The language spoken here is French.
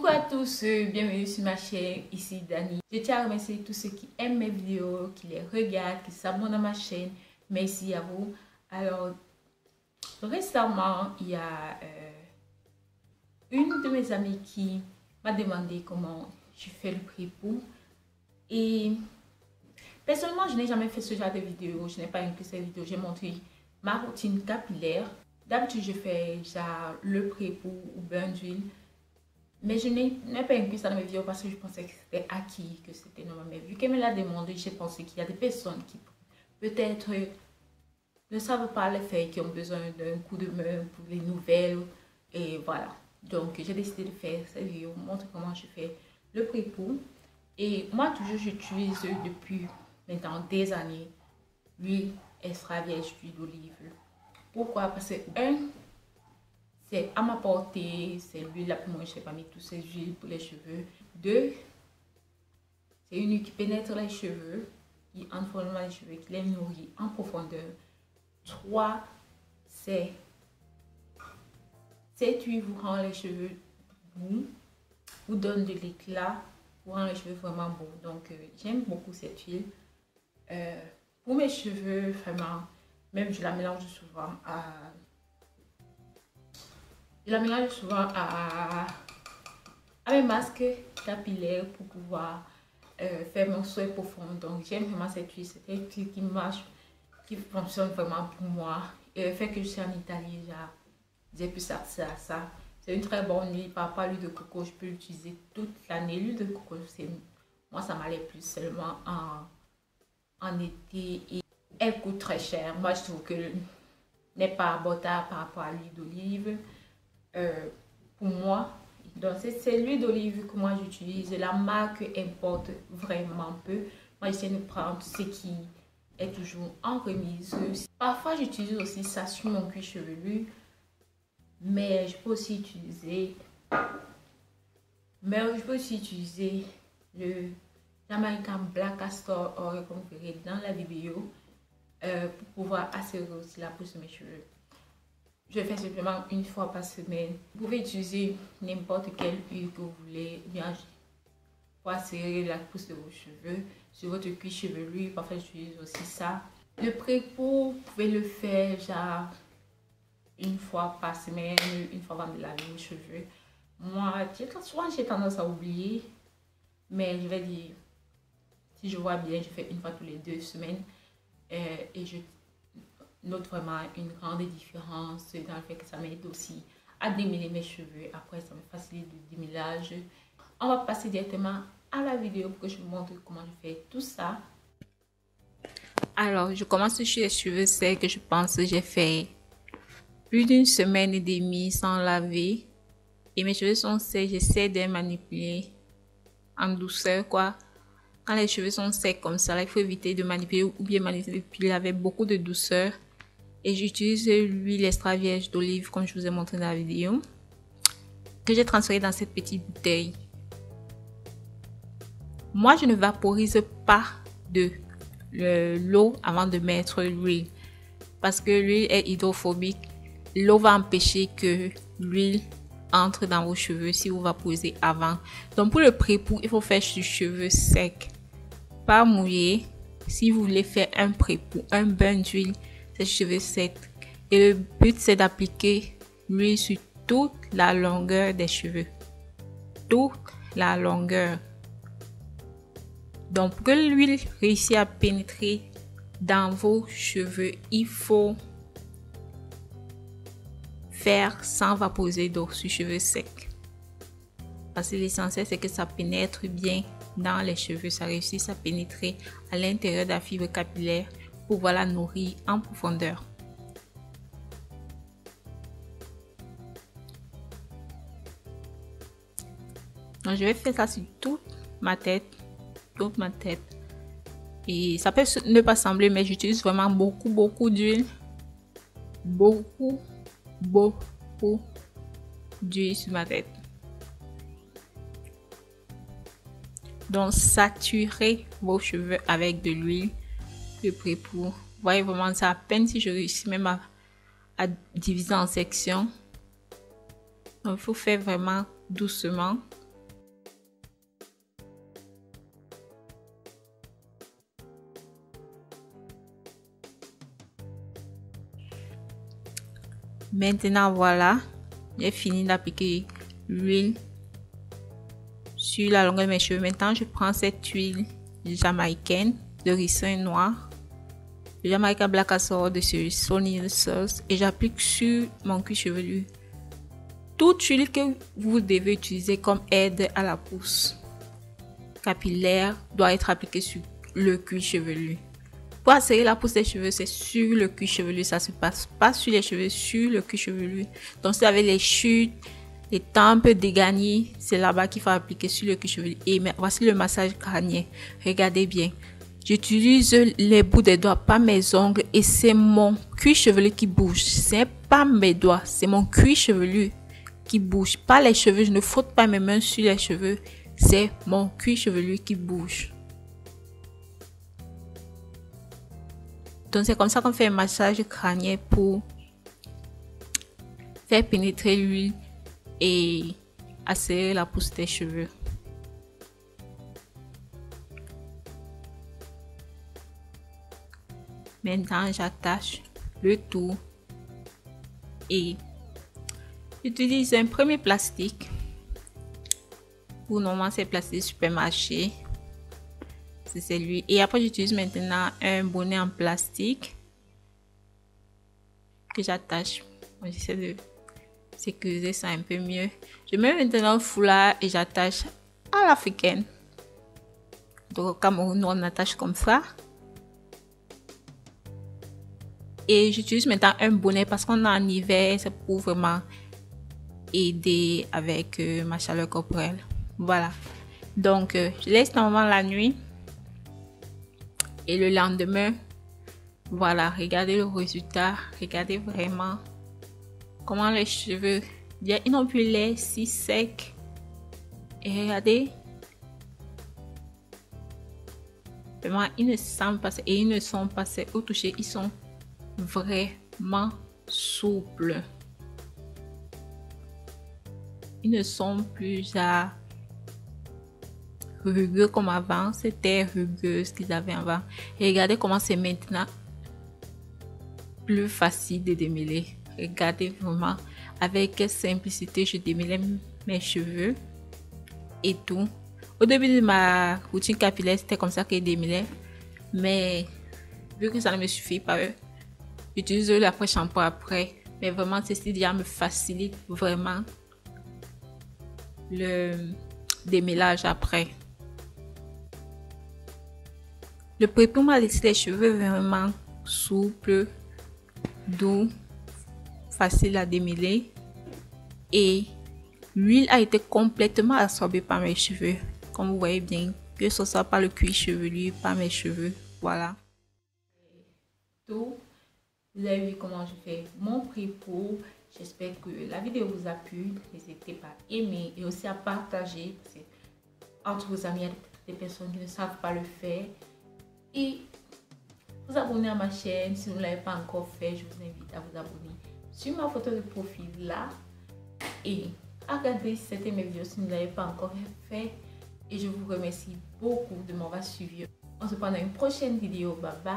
Coucou à tous, bienvenue sur ma chaîne, ici Dani. Je tiens à remercier tous ceux qui aiment mes vidéos, qui les regardent, qui s'abonnent à ma chaîne. Merci à vous. Alors, récemment, il y a une de mes amies qui m'a demandé comment je fais le pré-pou. Et personnellement, je n'ai jamais fait ce genre de vidéo. Je n'ai pas inclus cette vidéo. J'ai montré ma routine capillaire. D'habitude, je fais genre le pré-pou ou bain d'huile. Mais je n'ai pas inclus ça dans mes vidéos parce que je pensais que c'était acquis, que c'était normal. Mais vu qu'elle me l'a demandé, j'ai pensé qu'il y a des personnes qui peut-être ne savent pas le faire, qui ont besoin d'un coup de main pour les nouvelles. Et voilà. Donc, j'ai décidé de faire cette vidéo, montrer comment je fais le pré-pou. Et moi, toujours, j'utilise depuis maintenant des années l'huile extra vierge d'huile d'olive. Pourquoi? Parce que c'est à ma portée, c'est l'huile la plus moins chère parmi toutes ces huiles pour les cheveux. 2, c'est une huile qui pénètre les cheveux, qui entre dans les cheveux, qui les nourrit en profondeur. 3, c'est cette huile vous rend les cheveux doux, vous donne de l'éclat, vous rend les cheveux vraiment beaux. Donc j'aime beaucoup cette huile. Pour mes cheveux, vraiment, même je la mélange souvent à... mes masques capillaires pour pouvoir faire mon soin profond. Donc j'aime vraiment cette huile. C'est une huile qui marche, qui fonctionne vraiment pour moi. Et le fait que je suis en Italie, j'ai pu sortir à ça. C'est une très bonne huile. Par rapport à l'huile de coco, je peux l'utiliser toute l'année. L'huile de coco, moi ça m'allait plus seulement en été. Et elle coûte très cher. Moi je trouve que n'est pas abordable par rapport à l'huile d'olive. Pour moi, donc c'est l'huile d'olive que moi j'utilise. La marque importe vraiment peu. Moi j'essaie de prendre ce qui est toujours en remise. Parfois j'utilise aussi ça sur mon cuir chevelu, mais je peux aussi utiliser le Jamaican Black Castor Oil comme vous verrez dans la vidéo pour pouvoir assurer aussi la pousse de mes cheveux. Je fais simplement une fois par semaine. Vous pouvez utiliser n'importe quelle huile que vous voulez bien pour assurer la pousse de vos cheveux sur votre cuir chevelu. Parfois j'utilise aussi ça. Le pré-pou, vous pouvez le faire genre une fois par semaine, une fois avant de laver vos cheveux. Moi, souvent j'ai tendance à oublier, mais je vais dire, si je vois bien, je fais une fois tous les 2 semaines et je note vraiment une grande différence dans le fait que ça m'aide aussi à démêler mes cheveux. Après, ça me facilite le démêlage. On va passer directement à la vidéo pour que je vous montre comment je fais tout ça. Alors, je commence sur les cheveux secs. Je pense que j'ai fait plus d'une semaine et demie sans laver. Et mes cheveux sont secs. J'essaie de les manipuler en douceur, quoi. Quand les cheveux sont secs comme ça, là, il faut éviter de manipuler ou bien manipuler avec beaucoup de douceur. Et j'utilise l'huile extra vierge d'olive comme je vous ai montré dans la vidéo, que j'ai transféré dans cette petite bouteille. Moi, je ne vaporise pas de l'eau avant de mettre l'huile parce que l'huile est hydrophobique. L'eau va empêcher que l'huile entre dans vos cheveux si vous vaporisez avant. Donc pour le pré-pou, il faut faire sur cheveux secs, pas mouillés. Si vous voulez faire un pré-pou, un bain d'huile, c'est cheveux secs. Et le but c'est d'appliquer l'huile sur toute la longueur des cheveux. Toute la longueur. Donc pour que l'huile réussisse à pénétrer dans vos cheveux, il faut faire sans vaporiser d'eau sur cheveux secs. Parce que l'essentiel c'est que ça pénètre bien dans les cheveux. Ça réussisse à pénétrer à l'intérieur de la fibre capillaire pour pouvoir la nourrir en profondeur. Donc je vais faire ça sur toute ma tête. Et ça peut ne pas sembler, mais j'utilise vraiment beaucoup d'huile. Beaucoup d'huile sur ma tête. Donc saturez vos cheveux avec de l'huile de pré-pou. Vous voyez vraiment, c'est à peine si je réussis même à diviser en sections. Donc il faut faire vraiment doucement. Maintenant voilà, j'ai fini d'appliquer l'huile sur la longueur de mes cheveux. Maintenant je prends cette huile jamaïcaine de ricin noir, le Jamaica Black Castor de ce Sony Sauce, et j'applique sur mon cuir chevelu. Toute huile que vous devez utiliser comme aide à la pousse capillaire doit être appliquée sur le cuir chevelu. Pour assérer la pousse des cheveux, c'est sur le cuir chevelu, ça se passe pas sur les cheveux, sur le cuir chevelu. Donc si vous avez les chutes, les tempes dégarnies, c'est là-bas qu'il faut appliquer sur le cuir chevelu. Et voici le massage crânien. Regardez bien. J'utilise les bouts des doigts, pas mes ongles, et c'est mon cuir chevelu qui bouge. C'est pas mes doigts, c'est mon cuir chevelu qui bouge, pas les cheveux. Je ne frotte pas mes mains sur les cheveux, c'est mon cuir chevelu qui bouge. Donc c'est comme ça qu'on fait un massage crânien pour faire pénétrer l'huile et assérer la pousse des cheveux. Maintenant j'attache le tout et j'utilise un premier plastique. Pour normalement c'est plastique supermarché, c'est celui. Et après j'utilise maintenant un bonnet en plastique que j'attache. J'essaie de sécuriser ça un peu mieux. Je mets maintenant un foulard et j'attache à l'africaine. Donc au Cameroun on attache comme ça. Et j'utilise maintenant un bonnet parce qu'on est en hiver, c'est pour vraiment aider avec ma chaleur corporelle. Voilà. Donc je laisse normalement la nuit. Et le lendemain, voilà, regardez le résultat. Regardez vraiment comment les cheveux, ils n'ont plus l'air si sec. Et regardez, vraiment, ils ne semblent pas, et ils ne sont pas secs au toucher, ils sont vraiment souples. Ils ne sont plus rugueux comme avant. C'était rugueux ce qu'ils avaient avant. Et regardez comment c'est maintenant plus facile de démêler. Regardez vraiment avec quelle simplicité je démêlais mes cheveux et tout. Au début de ma routine capillaire, c'était comme ça que je démêlais. Mais vu que ça ne me suffit pas, j'utilise l'après-shampoing après. Mais vraiment, ceci déjà me facilite vraiment le démêlage après. Le prépou m'a laissé les cheveux vraiment souples, doux, facile à démêler, et l'huile a été complètement absorbée par mes cheveux, comme vous voyez bien, que ce soit par le cuir chevelu, par mes cheveux. Voilà. Tout, vous avez vu comment je fais mon prépou. J'espère que la vidéo vous a plu. N'hésitez pas à aimer et aussi à partager. Parce que entre vos amis, il y a des personnes qui ne savent pas le faire. Et vous abonner à ma chaîne. Si vous ne l'avez pas encore fait, je vous invite à vous abonner sur ma photo de profil là. Et à regarder si c'était mes vidéos si vous ne l'avez pas encore fait. Et je vous remercie beaucoup de m'avoir suivi. On se prend dans une prochaine vidéo. Bye bye.